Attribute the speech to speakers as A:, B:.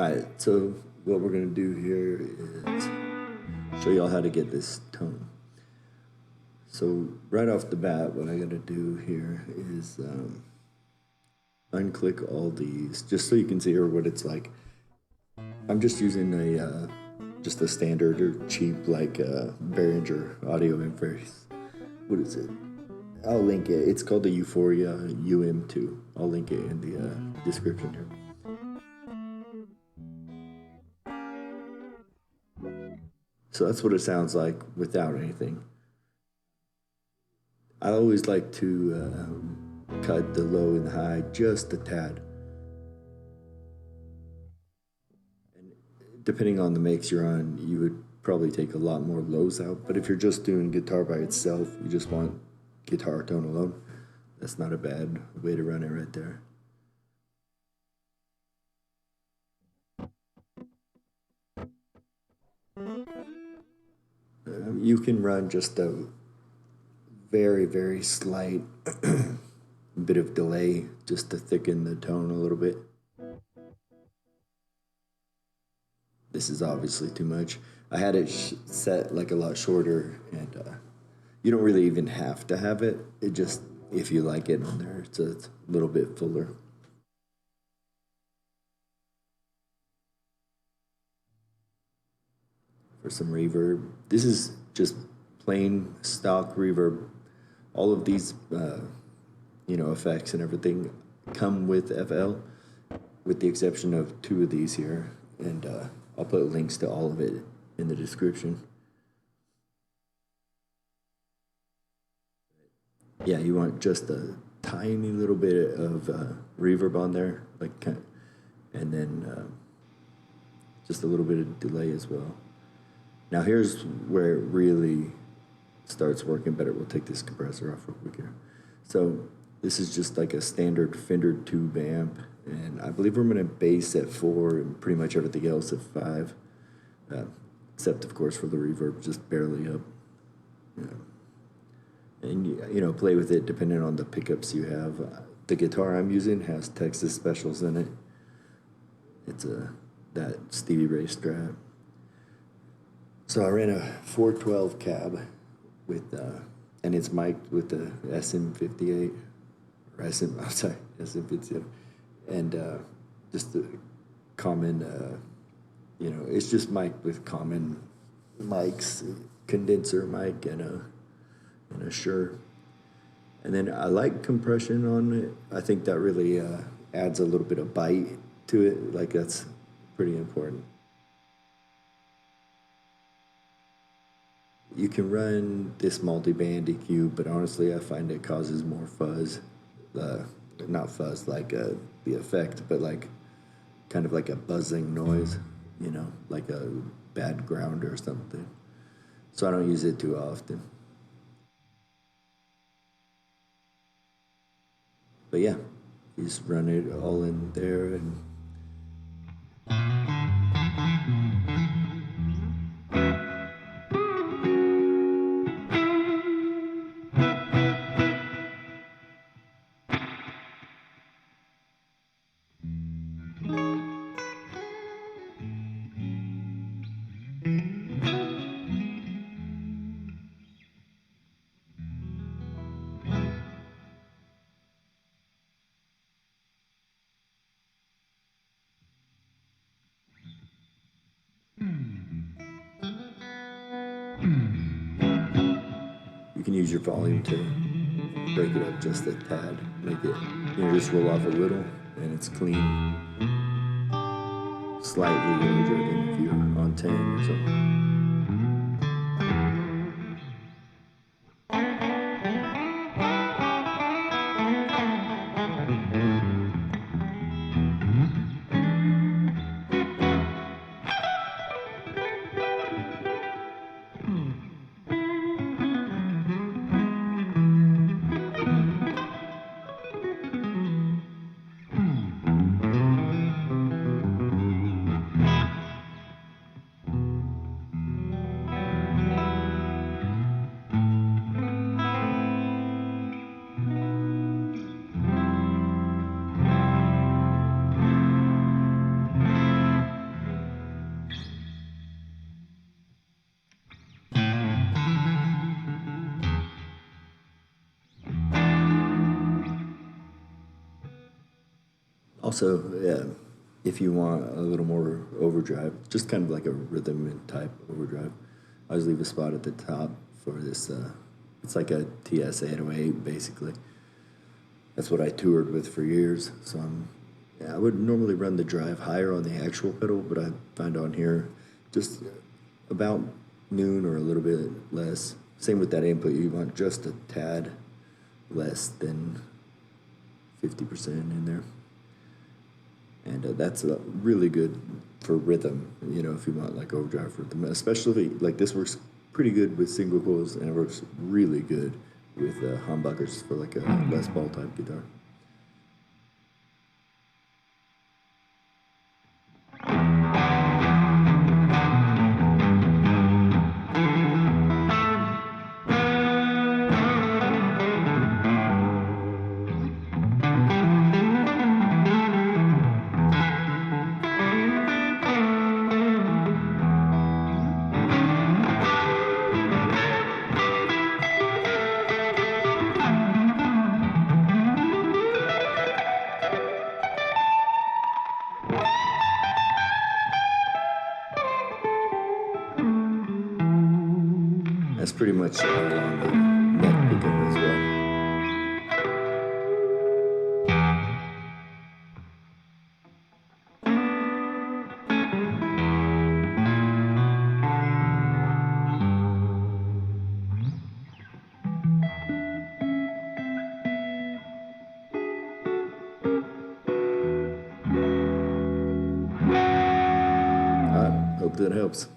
A: Alright, so what we're going to do here is show y'all how to get this tone. So right off the bat, what I got to do here is unclick all these, just so you can see here what it's like. I'm just using just a standard or cheap like Behringer audio interface. What is it? I'll link it. It's called the Euphoria UM2. I'll link it in the description here. So that's what it sounds like without anything. I always like to cut the low and the high just a tad. And depending on the mix you're on, you would probably take a lot more lows out. But if you're just doing guitar by itself, you just want guitar tone alone, that's not a bad way to run it right there. You can run just a very, very slight bit of delay just to thicken the tone a little bit. This is obviously too much. I had it set like a lot shorter, and you don't really even have to have it. It just, if you like it on there, it's a little bit fuller. For some reverb, this is just plain stock reverb. All of these, effects and everything come with FL, with the exception of two of these here, and I'll put links to all of it in the description. Yeah, you want just a tiny little bit of reverb on there, and then just a little bit of delay as well. Now here's where it really starts working better. We'll take this compressor off real quick here. So this is just like a standard Fender tube amp, and I believe we're going to bass at 4 and pretty much everything else at 5, except of course for the reverb, just barely up. And play with it depending on the pickups you have. The guitar I'm using has Texas Specials in it. It's that Stevie Ray Strat. So I ran a 412 cab with, and it's mic'd with the SM58, or SM57, and just the common, it's just mic'd with common mics, condenser mic, and a Shure. And then I like compression on it. I think that really adds a little bit of bite to it. Like, that's pretty important. You can run this multi-band EQ, but honestly, I find it causes more fuzz. Not fuzz like the effect, but like kind of like a buzzing noise, like a bad ground or something. So I don't use it too often. But yeah, you just run it all in there and you can use your volume to break it up just a tad. Make it, just roll off a little, and it's clean. Slightly larger than if you're on 10 or something. Also, yeah, if you want a little more overdrive, just kind of like a rhythm type overdrive, I always leave a spot at the top for this. It's like a TS 808 basically. That's what I toured with for years. So yeah, I would normally run the drive higher on the actual pedal, but I find on here just about noon or a little bit less. Same with that input, you want just a tad less than 50% in there. And that's really good for rhythm, you know, if you want like overdrive rhythm, especially like this works pretty good with single coils and it works really good with humbuckers for like a Les Paul type guitar. That's pretty much along the neck pickup as well. All right, hope that helps.